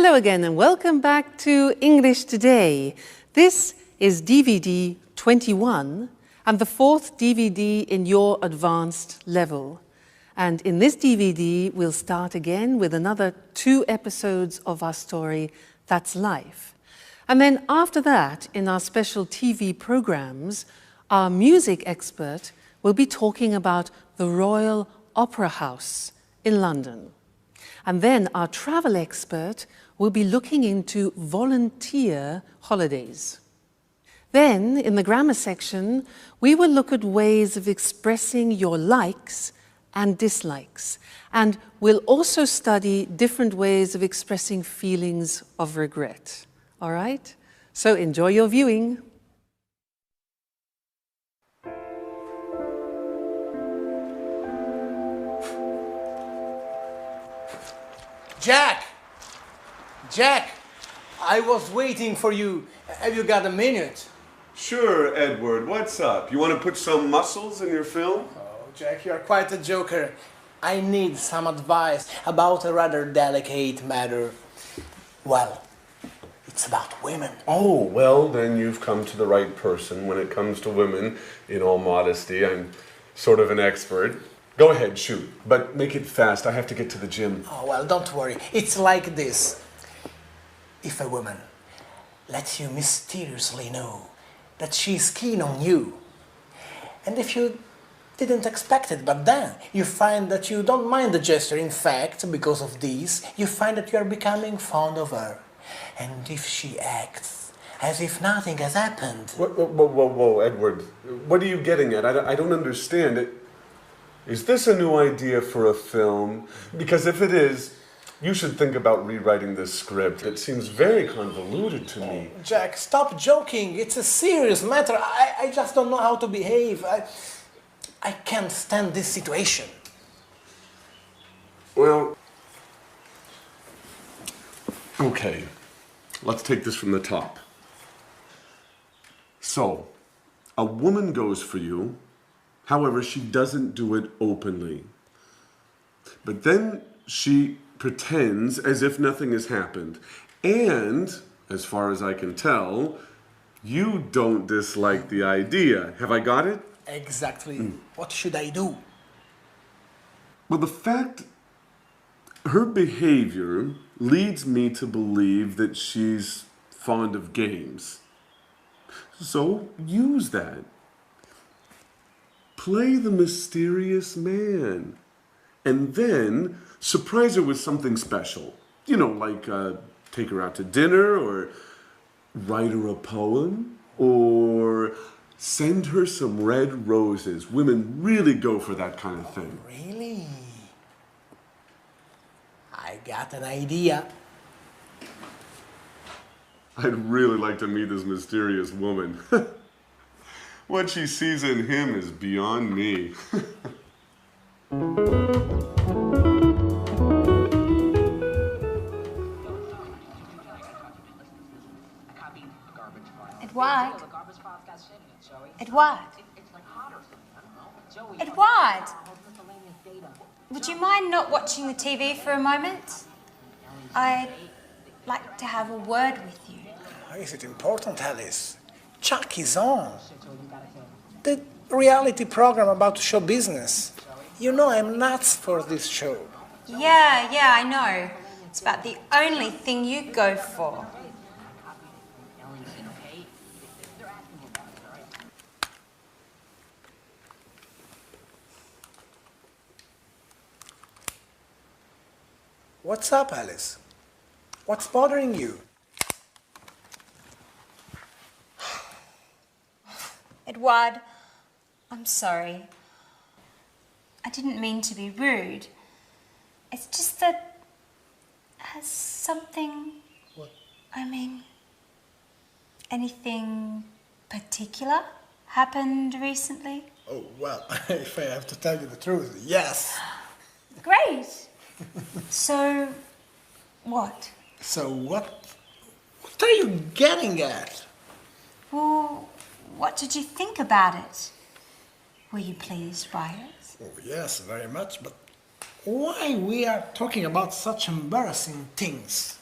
Hello again and welcome back to English Today. This is DVD 21 and the fourth DVD in your advanced level. And in this DVD, we'll start again with another 2 episodes of our story, That's Life. And then after that, in our special TV programs, our music expert will be talking about the Royal Opera House in London. And then our travel expert will be looking into volunteer holidays. Then, in the grammar section, we will look at ways of expressing your likes and dislikes. And we'll also study different ways of expressing feelings of regret. All right? So enjoy your viewing. Jack, I was waiting for you. Have you got a minute? Sure, Edward. What's up? You want to put some muscles in your film? Oh, Jack, you're quite a joker. I need some advice about a rather delicate matter. Well, it's about women. Oh, well, then you've come to the right person. When it comes to women, in all modesty, I'm sort of an expert. Go ahead, shoot. But make it fast. I have to get to the gym. Oh, well, don't worry. It's like this. If a woman lets you mysteriously know that she's keen on you, and if you didn't expect it, but then you find that you don't mind the gesture, in fact, because of this, you find that you are becoming fond of her. And if she acts as if nothing has happened... Whoa, Edward. What are you getting at? I don't understand it. Is this a new idea for a film? Because if it is, you should think about rewriting this script. It seems very convoluted to me. Jack, stop joking. It's a serious matter. I just don't know how to behave. I can't stand this situation. Well, okay. Let's take this from the top. So, a woman goes for you. However, she doesn't do it openly. But then she pretends as if nothing has happened. And, as far as I can tell, you don't dislike the idea. Have I got it? Exactly. What should I do? Well, the fact, her behavior leads me to believe that she's fond of games. So use that. Play the mysterious man. And then surprise her with something special. You know, like take her out to dinner, or write her a poem, or send her some red roses. Women really go for that kind of thing. Really? I got an idea. I'd really like to meet this mysterious woman. What she sees in him is beyond me. Edward? Edward? Would you mind not watching the TV for a moment? I'd like to have a word with you. Is it important, Alice? Chuck is on. The reality program about show business. You know I'm nuts for this show. Yeah, I know. It's about the only thing you go for. What's up, Alice? What's bothering you? Edward, I'm sorry. I didn't mean to be rude. It's just that... has something... What? I mean... anything particular happened recently? Oh, well, if I have to tell you the truth, yes. Great! So, what? So what are you getting at? Well, what did you think about it? Were you pleased by it? Oh, yes, very much, but why we are talking about such embarrassing things?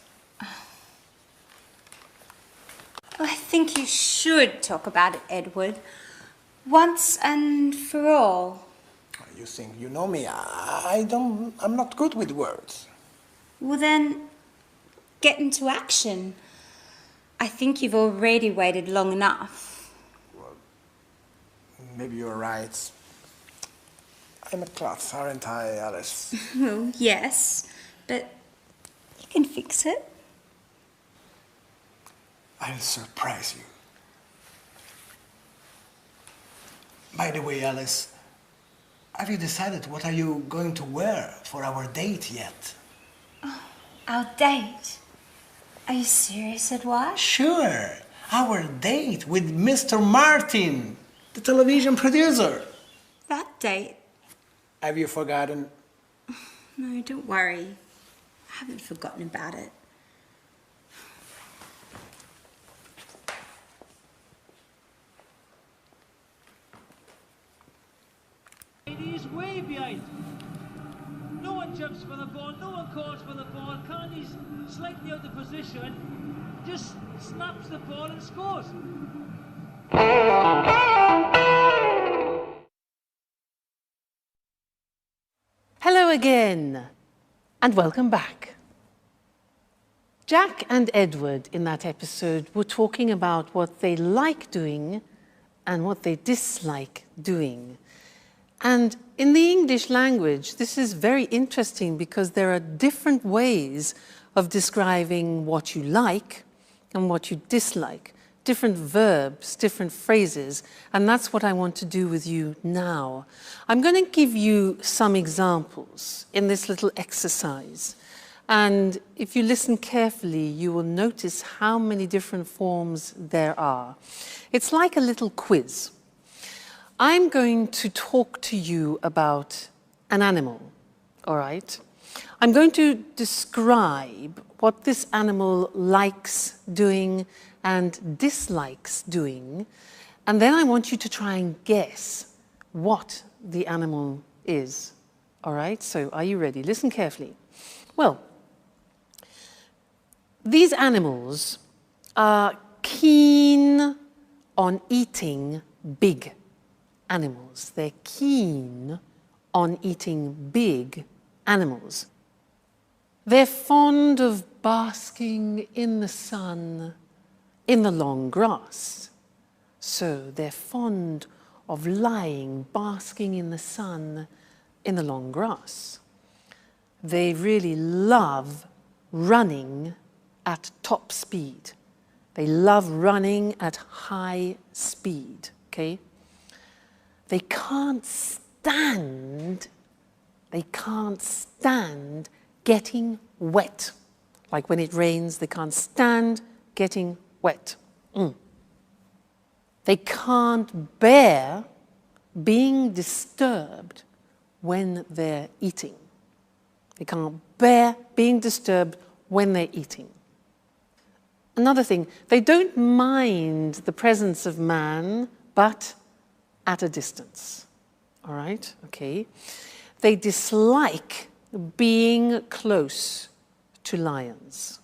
think you should talk about it, Edward. Once and for all. You think you know me? I'm not good with words. Well then, get into action. I think you've already waited long enough. Maybe you're right. I'm a klutz, aren't I, Alice? Well, yes, but you can fix it. I'll surprise you. By the way, Alice, have you decided what are you going to wear for our date yet? Oh, our date? Are you serious, Edward? Sure, our date with Mr. Martin, the television producer. That date? Have you forgotten? No, don't worry. I haven't forgotten about it. He is way behind. No one jumps for the ball, no one calls for the ball. Carney's slightly out of position, just snaps the ball and scores. Hello again, and welcome back. Jack and Edward in that episode were talking about what they like doing and what they dislike doing. And in the English language, this is very interesting because there are different ways of describing what you like and what you dislike, different verbs, different phrases, and that's what I want to do with you now. I'm going to give you some examples in this little exercise. And if you listen carefully, you will notice how many different forms there are. It's like a little quiz. I'm going to talk to you about an animal, all right? I'm going to describe what this animal likes doing and dislikes doing, and then I want you to try and guess what the animal is, all right? So are you ready? Listen carefully. Well, these animals are keen on eating big animals. They're keen on eating big animals. They're fond of basking in the sun in the long grass. So they're fond of lying, basking in the sun in the long grass. They really love running at top speed. They love running at high speed, okay? They can't stand getting wet. Like when it rains, they can't stand getting wet. They can't bear being disturbed when they're eating. They can't bear being disturbed when they're eating. Another thing, they don't mind the presence of man, but at a distance, all right? Okay. They dislike being close to lions,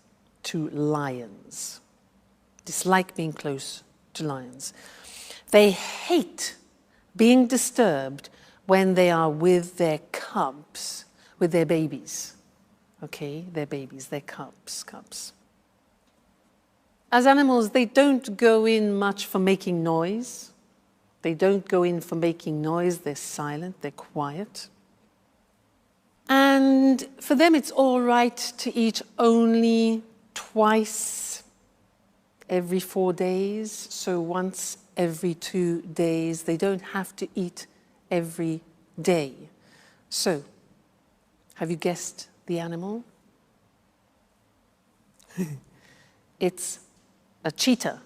Dislike being close to lions. They hate being disturbed when they are with their cubs, with their babies, okay? Their babies, their cubs. As animals, they don't go in much for making noise. They don't go in for making noise, they're silent, they're quiet. And for them, it's all right to eat only twice every 4 days, so once every 2 days. They don't have to eat every day. So, have you guessed the animal? It's a cheetah.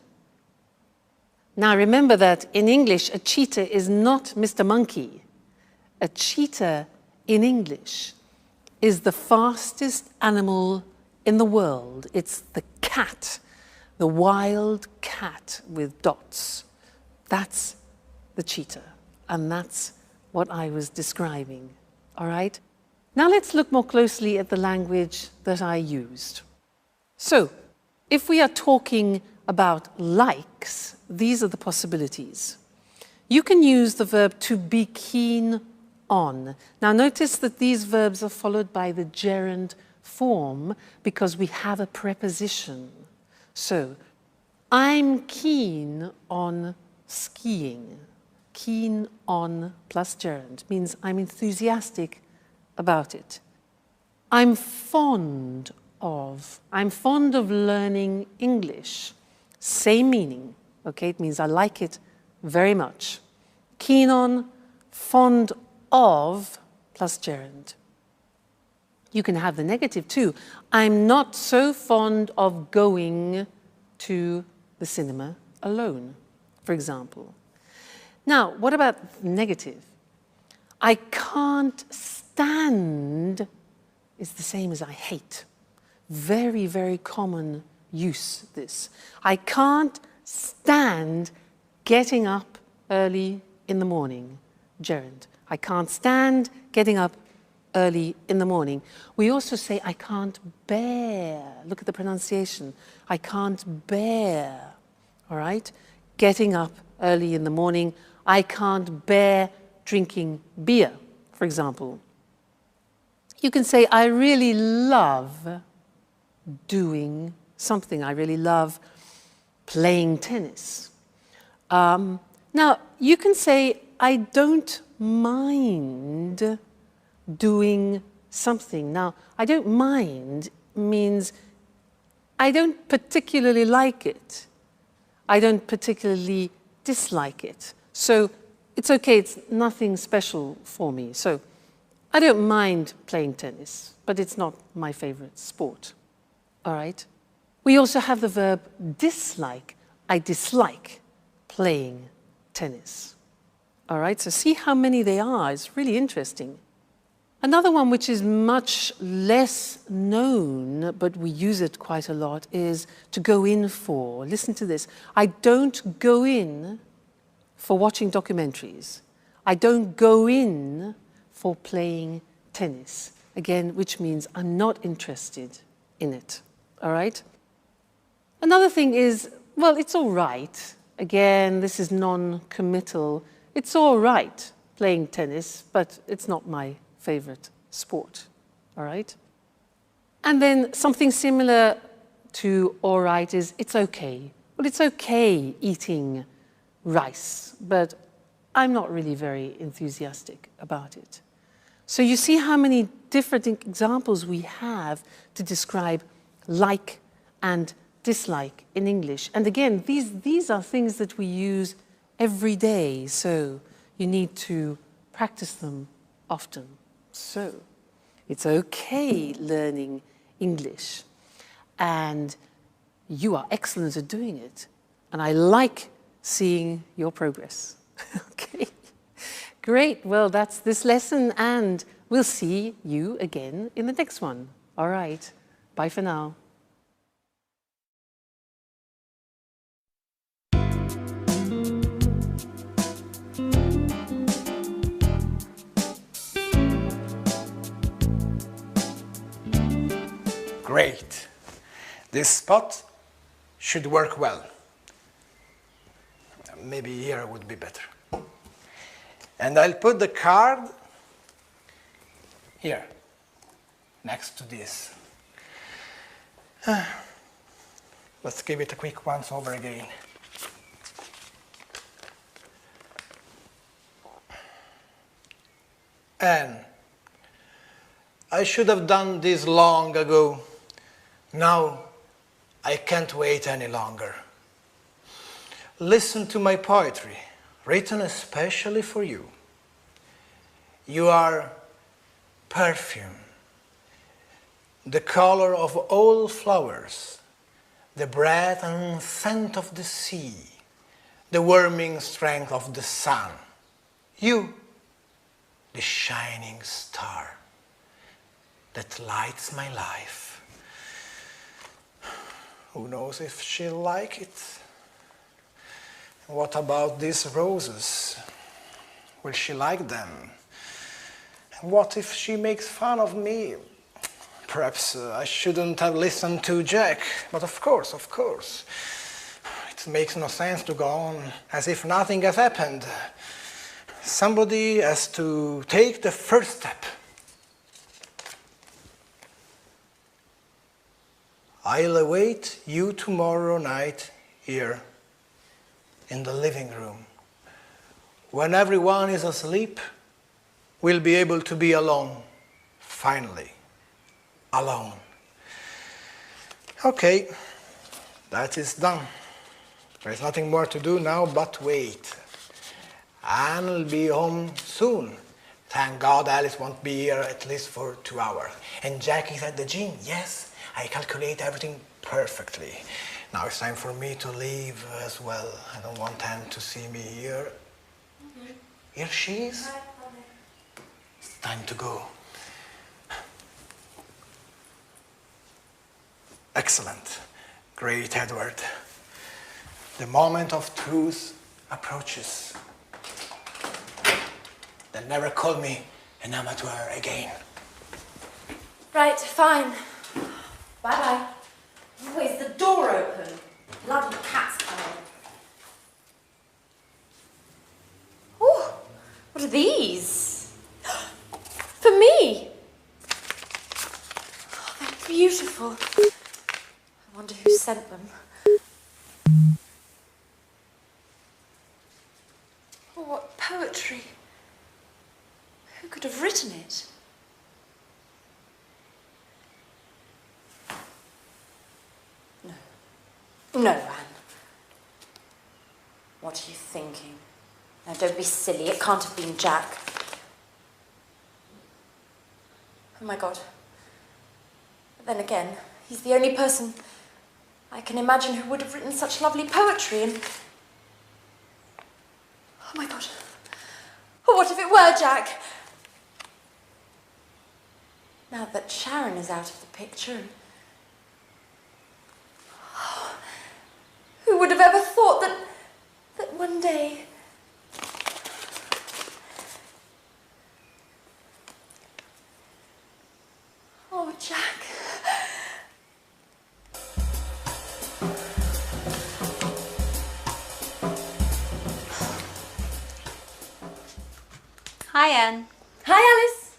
Now remember that in English, a cheetah is not Mr. Monkey. A cheetah in English is the fastest animal in the world. It's the cat, the wild cat with dots. That's the cheetah, and that's what I was describing, all right? Now let's look more closely at the language that I used. So, if we are talking about likes, these are the possibilities. You can use the verb to be keen on. Now notice that these verbs are followed by the gerund form because we have a preposition. So, I'm keen on skiing. Keen on plus gerund means I'm enthusiastic about it. I'm fond of learning English. Same meaning, okay? It means I like it very much. Keen on, fond of, plus gerund. You can have the negative too. I'm not so fond of going to the cinema alone, for example. Now, what about negative? I can't stand is the same as I hate. Very, very common use, this. I can't stand getting up early in the morning. Gerund. I can't stand getting up early in the morning. We also say, I can't bear. Look at the pronunciation. I can't bear. All right? Getting up early in the morning. I can't bear drinking beer, for example. You can say, I really love doing something. I really love playing tennis. Now, you can say, I don't mind doing something. Now, I don't mind means I don't particularly like it. I don't particularly dislike it. So it's okay, it's nothing special for me. So I don't mind playing tennis, but it's not my favorite sport. All right? We also have the verb dislike. I dislike playing tennis. All right, so see how many they are. It's really interesting. Another one which is much less known, but we use it quite a lot, is to go in for. Listen to this. I don't go in for watching documentaries. I don't go in for playing tennis. Again, which means I'm not interested in it. All right? Another thing is, well, it's all right. Again, this is non-committal. It's all right playing tennis, but it's not my favorite sport, all right? And then something similar to all right is it's okay. Well, it's okay eating rice, but I'm not really very enthusiastic about it. So you see how many different examples we have to describe like and dislike in English. And again, these are things that we use every day, so you need to practice them often. So it's okay learning English, and you are excellent at doing it, and I like seeing your progress. Okay, great. Well, that's this lesson, and we'll see you again in the next one. All right, bye for now. Great. This spot should work well. Maybe here would be better. And I'll put the card here, next to this. Let's give it a quick once over again. And I should have done this long ago. Now I can't wait any longer. Listen to my poetry, written especially for you. You are perfume, the color of all flowers, the breath and scent of the sea, the warming strength of the sun. You, the shining star that lights my life. Who knows if she'll like it? What about these roses? Will she like them? And what if she makes fun of me? Perhaps I shouldn't have listened to Jack, but of course. It makes no sense to go on as if nothing has happened. Somebody has to take the first step. I'll await you tomorrow night here in the living room. When everyone is asleep, we'll be able to be alone. Finally, alone. Okay, that is done. There's nothing more to do now but wait. Anne will be home soon. Thank God Alice won't be here at least for 2 hours. And Jack is at the gym, yes. I calculate everything perfectly. Now it's time for me to leave as well. I don't want Anne to see me here. Here she is. It's time to go. Excellent. Great, Edward. The moment of truth approaches. Then never call me an amateur again. Right, fine. Bye-bye. Oh, is the door open? Bloody cat's coming. Oh, what are these? For me? Oh, they're beautiful. I wonder who sent them. Oh, what poetry. Who could have written it? No, Anne. What are you thinking? Now, don't be silly. It can't have been Jack. Oh, my God. But then again, he's the only person I can imagine who would have written such lovely poetry and... Oh, my God. Oh, what if it were Jack? Now that Sharon is out of the picture... Who would have ever thought that one day... Oh, Jack. Hi, Anne. Hi, Alice.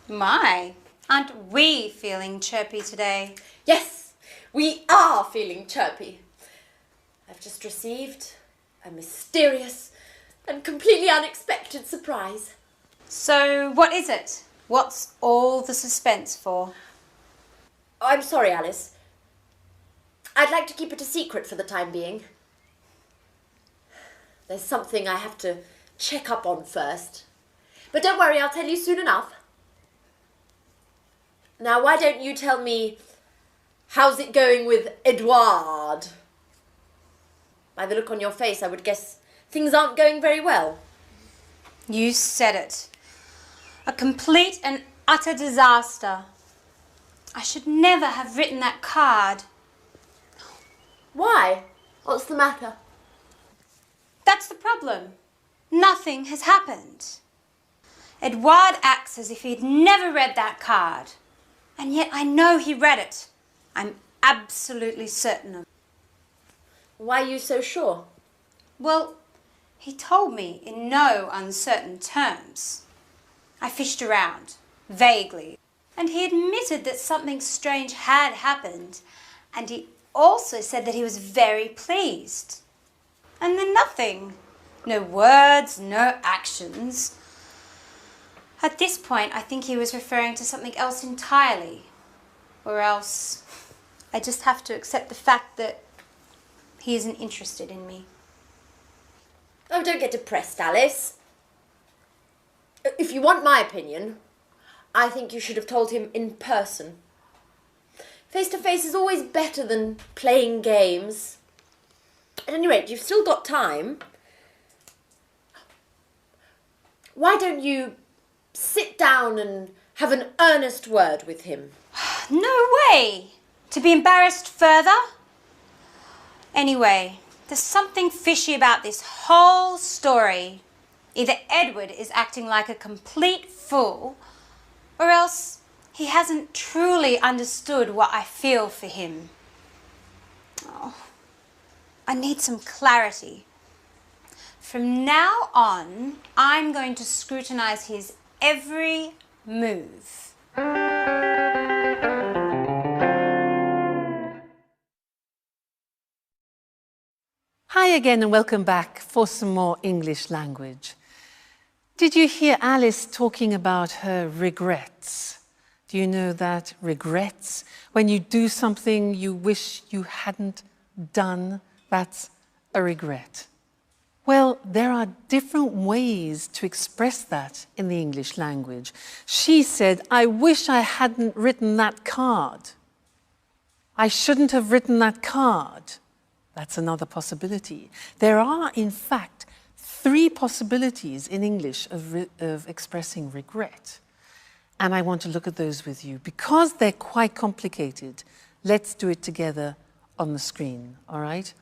My, aren't we feeling chirpy today? Yes, we are feeling chirpy. I've just received a mysterious and completely unexpected surprise. So, what is it? What's all the suspense for? I'm sorry, Alice. I'd like to keep it a secret for the time being. There's something I have to check up on first. But don't worry, I'll tell you soon enough. Now, why don't you tell me, how's it going with Edouard? By the look on your face, I would guess things aren't going very well. You said it. A complete and utter disaster. I should never have written that card. Why? What's the matter? That's the problem. Nothing has happened. Edouard acts as if he'd never read that card. And yet I know he read it. I'm absolutely certain of it. Why are you so sure? Well, he told me in no uncertain terms. I fished around, vaguely, and he admitted that something strange had happened, and he also said that he was very pleased. And then nothing. No words, no actions. At this point, I think he was referring to something else entirely. Or else, I just have to accept the fact that he isn't interested in me. Oh, don't get depressed, Alice. If you want my opinion, I think you should have told him in person. Face to face is always better than playing games. At any rate, you've still got time. Why don't you sit down and have an earnest word with him? No way! To be embarrassed further? Anyway, there's something fishy about this whole story. Either Edward is acting like a complete fool, or else he hasn't truly understood what I feel for him. Oh, I need some clarity. From now on, I'm going to scrutinize his every move. Hi again and welcome back for some more English language. Did you hear Alice talking about her regrets? Do you know that regrets, when you do something you wish you hadn't done, that's a regret? Well, there are different ways to express that in the English language. She said, I wish I hadn't written that card. I shouldn't have written that card. That's another possibility. There are, in fact, 3 possibilities in English of expressing regret. And I want to look at those with you. Because they're quite complicated, let's do it together on the screen, all right?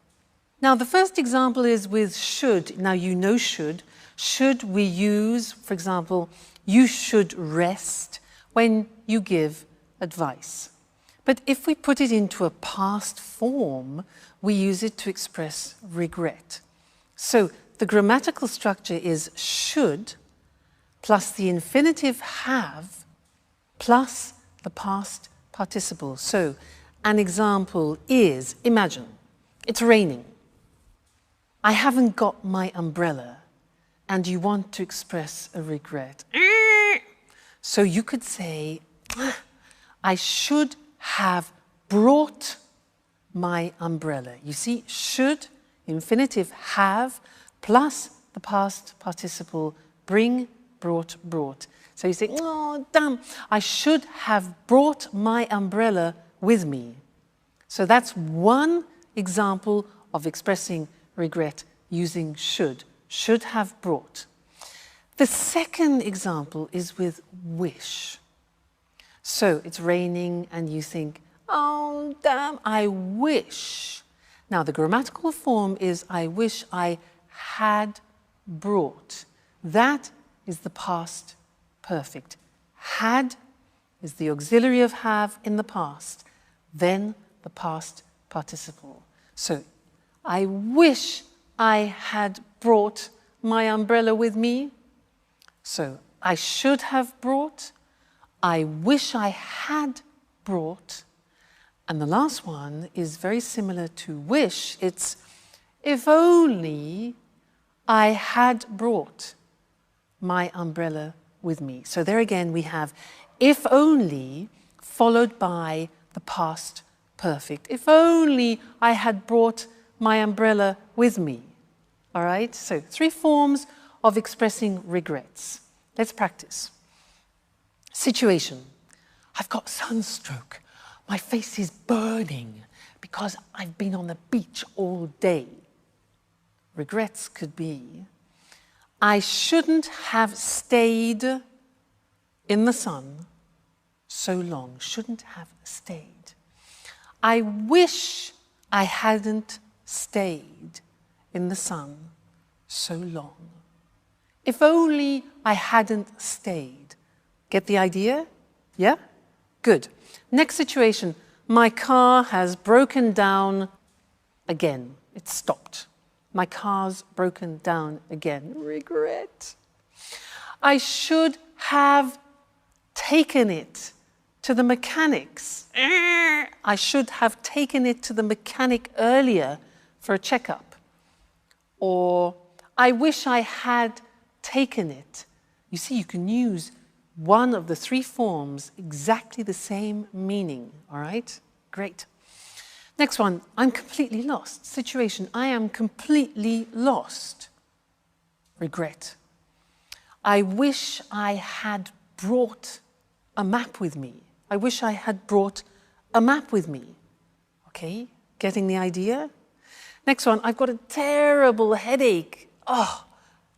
Now, the first example is with should. Now, you know should. Should we use, for example, you should rest when you give advice. But if we put it into a past form, we use it to express regret. So the grammatical structure is should plus the infinitive have plus the past participle. So an example is, imagine, it's raining. I haven't got my umbrella and you want to express a regret. So you could say, I should have brought my umbrella. You see, should, infinitive have, plus the past participle, bring, brought, brought. So you say, oh, damn, I should have brought my umbrella with me. So that's one example of expressing regret using should have brought. The second example is with wish. So it's raining and you think, oh, damn, I wish. Now, the grammatical form is I wish I had brought. That is the past perfect. Had is the auxiliary of have in the past, then the past participle. So, I wish I had brought my umbrella with me. So, I should have brought. I wish I had brought. And the last one is very similar to wish. It's if only I had brought my umbrella with me. So there again we have if only followed by the past perfect. If only I had brought my umbrella with me. All right? So 3 forms of expressing regrets. Let's practice. Situation. I've got sunstroke. My face is burning because I've been on the beach all day. Regrets could be, I shouldn't have stayed in the sun so long. Shouldn't have stayed. I wish I hadn't stayed in the sun so long. If only I hadn't stayed. Get the idea? Yeah? Good. Next situation. My car has broken down again. It's stopped. My car's broken down again. Regret. I should have taken it to the mechanics. I should have taken it to the mechanic earlier for a checkup. Or I wish I had taken it. You see, you can use one of the 3 forms, exactly the same meaning, all right? Great. Next one, I'm completely lost. Situation, I am completely lost. Regret. I wish I had brought a map with me. I wish I had brought a map with me. Okay, getting the idea? Next one, I've got a terrible headache. Oh,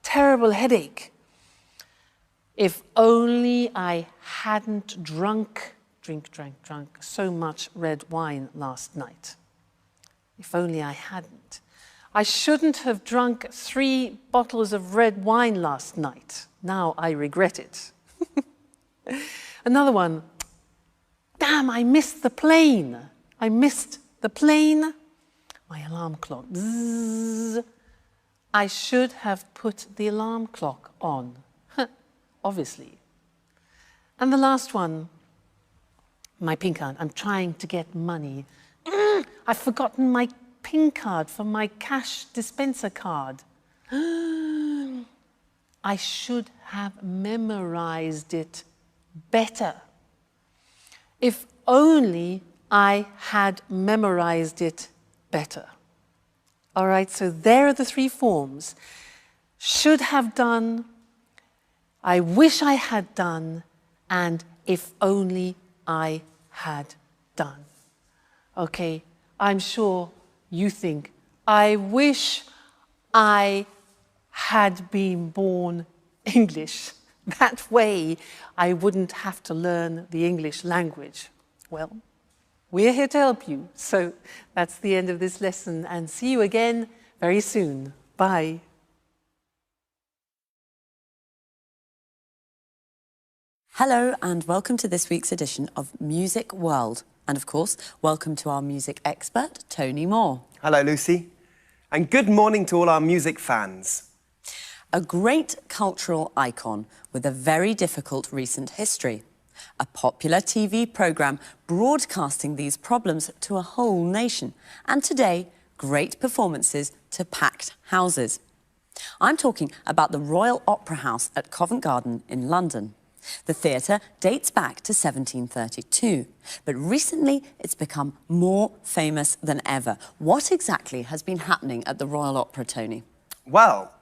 terrible headache. If only I hadn't drunk so much red wine last night. If only I hadn't. I shouldn't have drunk 3 bottles of red wine last night. Now I regret it. Another one. Damn, I missed the plane. I missed the plane. My alarm clock. Bzzz. I should have put the alarm clock on. Obviously. And the last one, my PIN card. I'm trying to get money. I've forgotten my PIN card for my cash dispenser card. I should have memorized it better. If only I had memorized it better. All right, so there are the three forms. Should have done, I wish I had done, and if only I had done. Okay, I'm sure you think, I wish I had been born English. That way I wouldn't have to learn the English language. Well, we're here to help you. So that's the end of this lesson, and see you again very soon. Bye. Hello and welcome to this week's edition of Music World. And of course, welcome to our music expert, Tony Moore. Hello, Lucy. And good morning to all our music fans. A great cultural icon with a very difficult recent history. A popular TV programme broadcasting these problems to a whole nation. And today, great performances to packed houses. I'm talking about the Royal Opera House at Covent Garden in London. The theatre dates back to 1732, but recently it's become more famous than ever. What exactly has been happening at the Royal Opera, Tony? Well,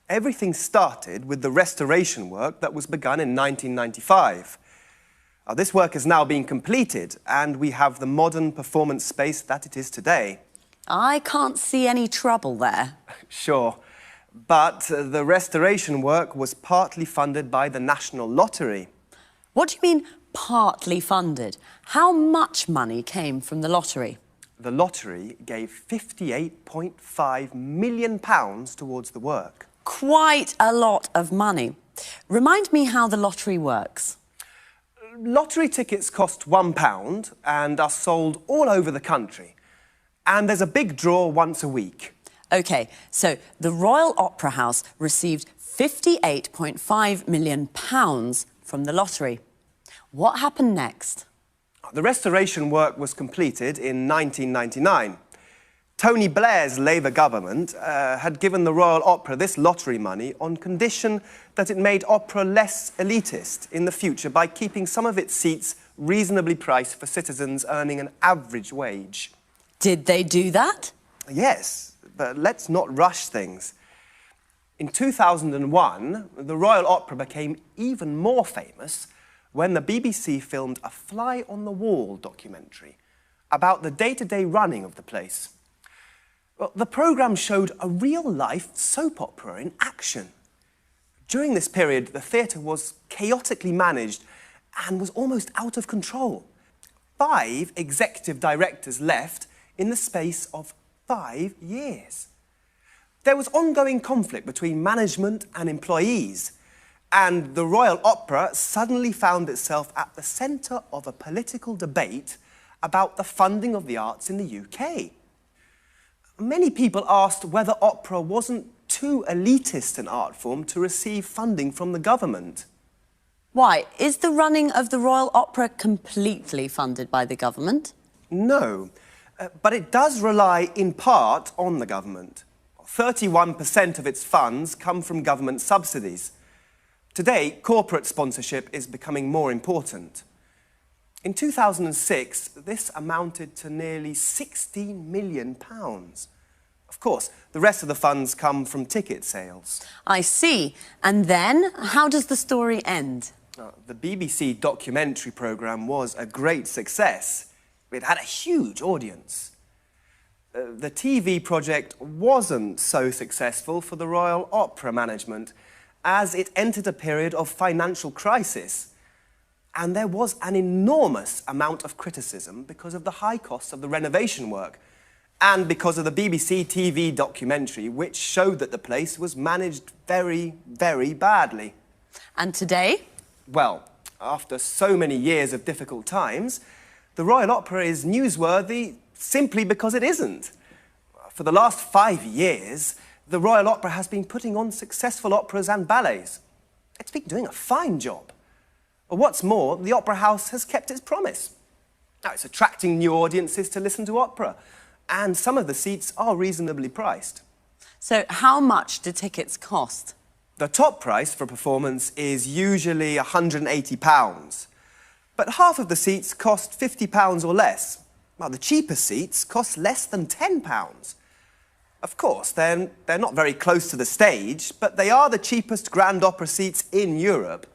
everything started with the restoration work that was begun in 1995. This work is now being completed, and we have the modern performance space that it is today. I can't see any trouble there. Sure. But the restoration work was partly funded by the National Lottery. What do you mean, partly funded? How much money came from the lottery? The lottery gave £58.5 million towards the work. Quite a lot of money. Remind me how the lottery works. Lottery tickets cost £1 and are sold all over the country. And there's a big draw once a week. OK, so the Royal Opera House received £58.5 million from the lottery. What happened next? The restoration work was completed in 1999. Tony Blair's Labour government had given the Royal Opera this lottery money on condition that it made opera less elitist in the future by keeping some of its seats reasonably priced for citizens earning an average wage. Did they do that? Yes. But let's not rush things. In 2001, the Royal Opera became even more famous when the BBC filmed a fly-on-the-wall documentary about the day-to-day running of the place. Well, the programme showed a real-life soap opera in action. During this period, the theatre was chaotically managed and was almost out of control. 5 executive directors left in the space of 5 years. There was ongoing conflict between management and employees, and the Royal Opera suddenly found itself at the centre of a political debate about the funding of the arts in the UK. Many people asked whether opera wasn't too elitist an art form to receive funding from the government. Why? Is the running of the Royal Opera completely funded by the government? No. But it does rely in part on the government. 31% of its funds come from government subsidies. Today, corporate sponsorship is becoming more important. In 2006, this amounted to nearly £16 million. Of course, the rest of the funds come from ticket sales. I see. And then, how does the story end? The BBC documentary programme was a great success. It had a huge audience. The TV project wasn't so successful for the Royal Opera management, as it entered a period of financial crisis. And there was an enormous amount of criticism because of the high costs of the renovation work, and because of the BBC TV documentary, which showed that the place was managed very, very badly. And today? Well, after so many years of difficult times, the Royal Opera is newsworthy simply because it isn't. For the last 5 years, the Royal Opera has been putting on successful operas and ballets. It's been doing a fine job. What's more, the Opera House has kept its promise. Now, it's attracting new audiences to listen to opera, and some of the seats are reasonably priced. So how much do tickets cost? The top price for a performance is usually £180, but half of the seats cost £50 or less, while the cheaper seats cost less than £10. Of course, they're not very close to the stage, but they are the cheapest grand opera seats in Europe.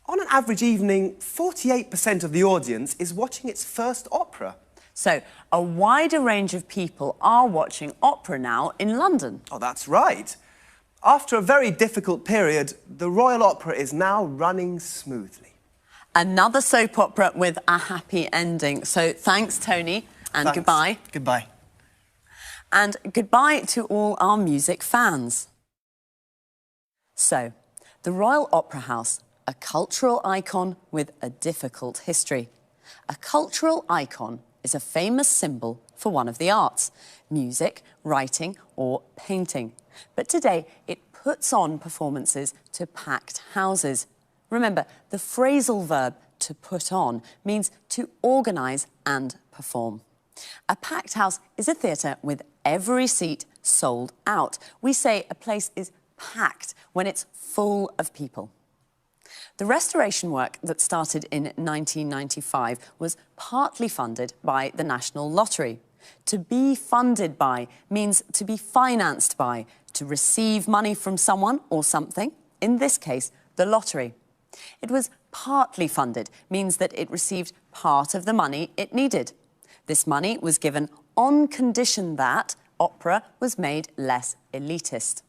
On an average evening, 48% of the audience is watching its first opera. So a wider range of people are watching opera now in London. Oh, that's right. After a very difficult period, the Royal Opera is now running smoothly. Another soap opera with a happy ending. So thanks, Tony, and Thanks. goodbye. Goodbye. And goodbye to all our music fans. So, the Royal Opera House, a cultural icon with a difficult history. A cultural icon is a famous symbol for one of the arts, music, writing or painting. But today it puts on performances to packed houses. Remember, the phrasal verb to put on means to organise and perform. A packed house is a theatre with every seat sold out. We say a place is packed when it's full of people. The restoration work that started in 1995 was partly funded by the National Lottery. To be funded by means to be financed by, to receive money from someone or something, in this case, the lottery. It was partly funded, means that it received part of the money it needed. This money was given on condition that opera was made less elitist.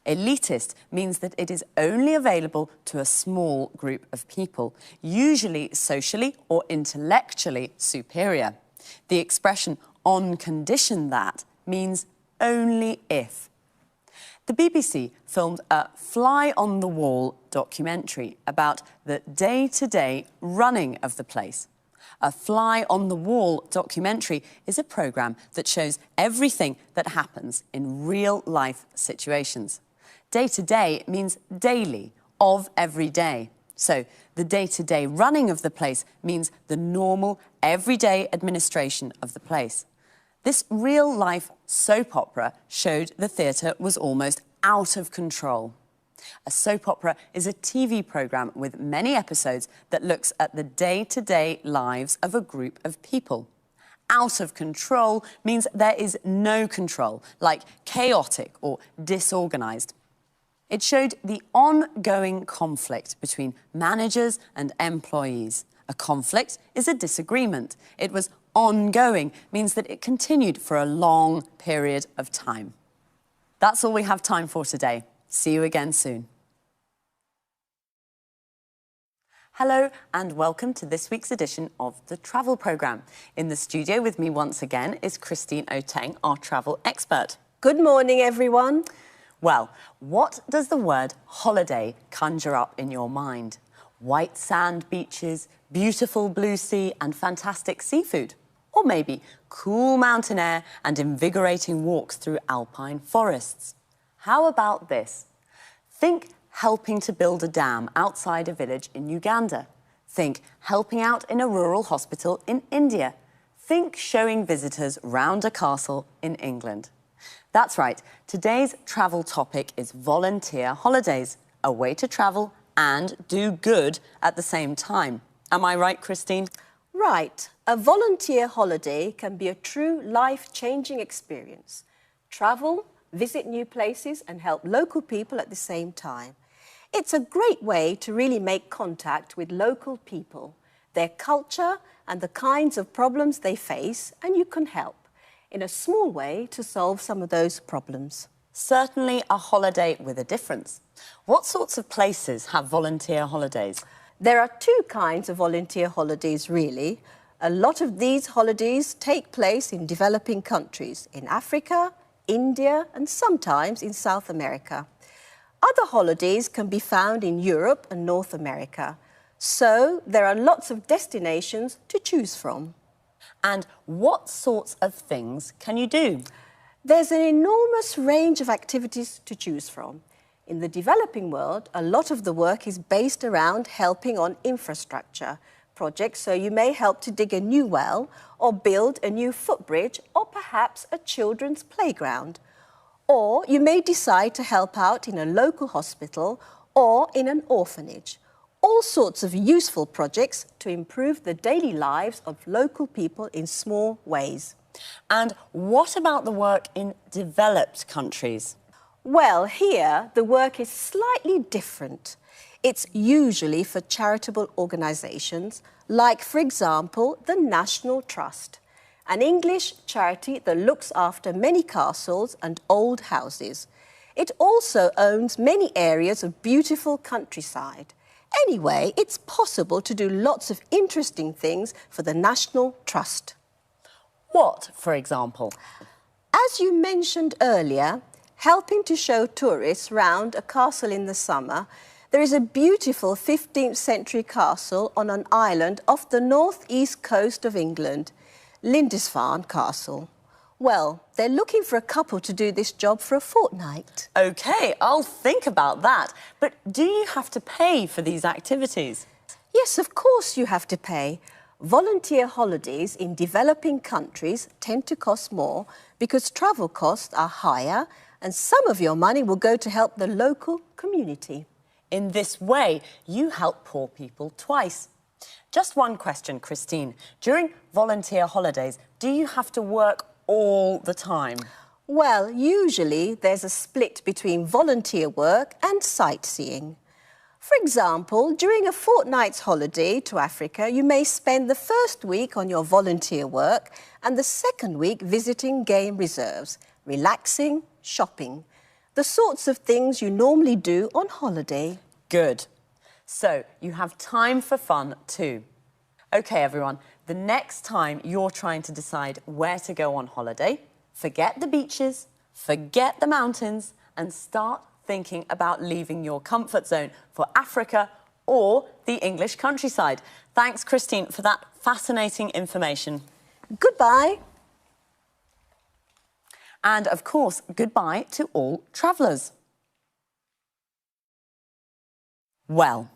Elitist means that it is only available to a small group of people, usually socially or intellectually superior. The expression on condition that means only if. The BBC filmed a fly-on-the-wall documentary about the day-to-day running of the place. A fly-on-the-wall documentary is a programme that shows everything that happens in real-life situations. Day-to-day means daily, of every day. So the day-to-day running of the place means the normal, everyday administration of the place. This real-life soap opera showed the theatre was almost out of control. A soap opera is a TV programme with many episodes that looks at the day-to-day lives of a group of people. Out of control means there is no control, like chaotic or disorganised. It showed the ongoing conflict between managers and employees. A conflict is a disagreement. It was ongoing, means that it continued for a long period of time. That's all we have time for today. See you again soon. Hello and welcome to this week's edition of the Travel Programme. In the studio with me once again is Christine Oteng, our travel expert. Good morning, everyone. Well, what does the word holiday conjure up in your mind? White sand beaches, beautiful blue sea and fantastic seafood? Or maybe cool mountain air and invigorating walks through alpine forests? How about this? Think helping to build a dam outside a village in Uganda. Think helping out in a rural hospital in India. Think showing visitors round a castle in England. That's right, today's travel topic is volunteer holidays, a way to travel and do good at the same time. Am I right, Christine? Right. A volunteer holiday can be a true life-changing experience. Travel, visit new places and help local people at the same time. It's a great way to really make contact with local people, their culture and the kinds of problems they face, and you can help in a small way to solve some of those problems. Certainly a holiday with a difference. What sorts of places have volunteer holidays? There are two kinds of volunteer holidays, really. A lot of these holidays take place in developing countries, in Africa, India, and sometimes in South America. Other holidays can be found in Europe and North America. So there are lots of destinations to choose from. And what sorts of things can you do? There's an enormous range of activities to choose from. In the developing world, a lot of the work is based around helping on infrastructure projects, so you may help to dig a new well or build a new footbridge or perhaps a children's playground. Or you may decide to help out in a local hospital or in an orphanage. All sorts of useful projects to improve the daily lives of local people in small ways. And what about the work in developed countries? Well, here the work is slightly different. It's usually for charitable organisations, like, for example, the National Trust, an English charity that looks after many castles and old houses. It also owns many areas of beautiful countryside. Anyway, it's possible to do lots of interesting things for the National Trust. What, for example? As you mentioned earlier, helping to show tourists round a castle in the summer, there is a beautiful 15th century castle on an island off the northeast coast of England, Lindisfarne Castle. Well, they're looking for a couple to do this job for a fortnight. OK, I'll think about that. But do you have to pay for these activities? Yes, of course you have to pay. Volunteer holidays in developing countries tend to cost more because travel costs are higher and some of your money will go to help the local community. In this way, you help poor people twice. Just one question, Christine. During volunteer holidays, do you have to work all the time? Well, usually there's a split between volunteer work and sightseeing. For example, during a fortnight's holiday to Africa, you may spend the first week on your volunteer work and the second week visiting game reserves, relaxing, shopping. The sorts of things you normally do on holiday. Good. So you have time for fun too. OK, everyone, the next time you're trying to decide where to go on holiday, forget the beaches, forget the mountains, and start thinking about leaving your comfort zone for Africa or the English countryside. Thanks, Christine, for that fascinating information. Goodbye. And, of course, goodbye to all travellers. Well,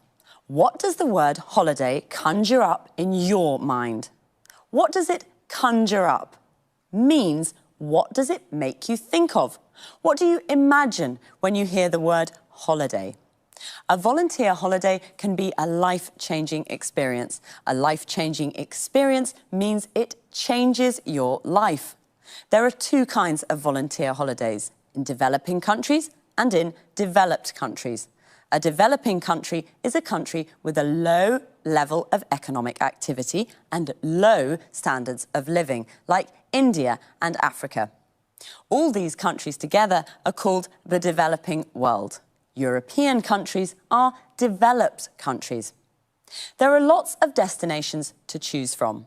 what does the word holiday conjure up in your mind? What does it conjure up? Means, what does it make you think of? What do you imagine when you hear the word holiday? A volunteer holiday can be a life-changing experience. A life-changing experience means it changes your life. There are two kinds of volunteer holidays, in developing countries and in developed countries. A developing country is a country with a low level of economic activity and low standards of living, like India and Africa. All these countries together are called the developing world. European countries are developed countries. There are lots of destinations to choose from.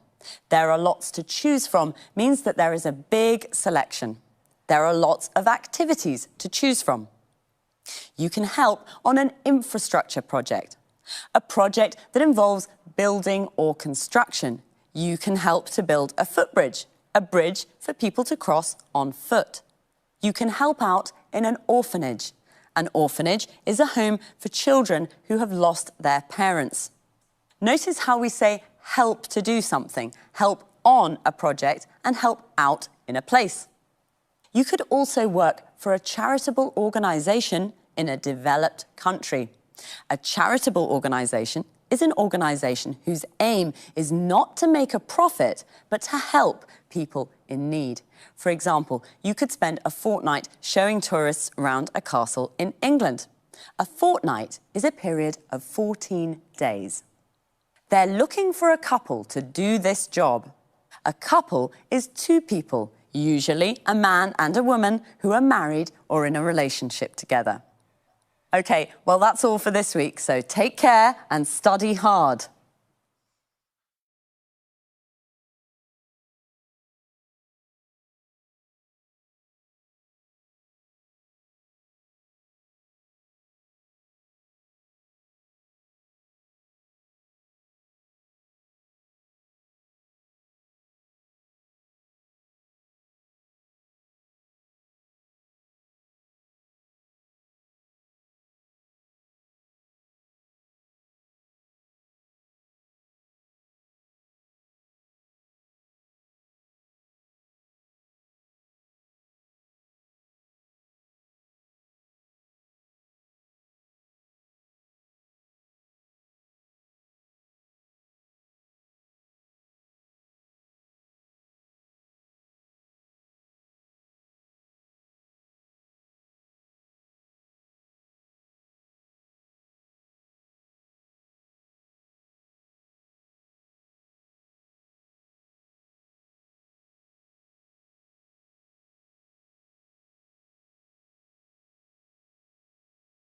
There are lots to choose from means that there is a big selection. There are lots of activities to choose from. You can help on an infrastructure project, a project that involves building or construction. You can help to build a footbridge, a bridge for people to cross on foot. You can help out in an orphanage. An orphanage is a home for children who have lost their parents. Notice how we say help to do something, help on a project, and help out in a place. You could also work for a charitable organisation in a developed country. A charitable organisation is an organisation whose aim is not to make a profit, but to help people in need. For example, you could spend a fortnight showing tourists around a castle in England. A fortnight is a period of 14 days. They're looking for a couple to do this job. A couple is two people, usually a man and a woman who are married or in a relationship together. OK, well, that's all for this week, so take care and study hard.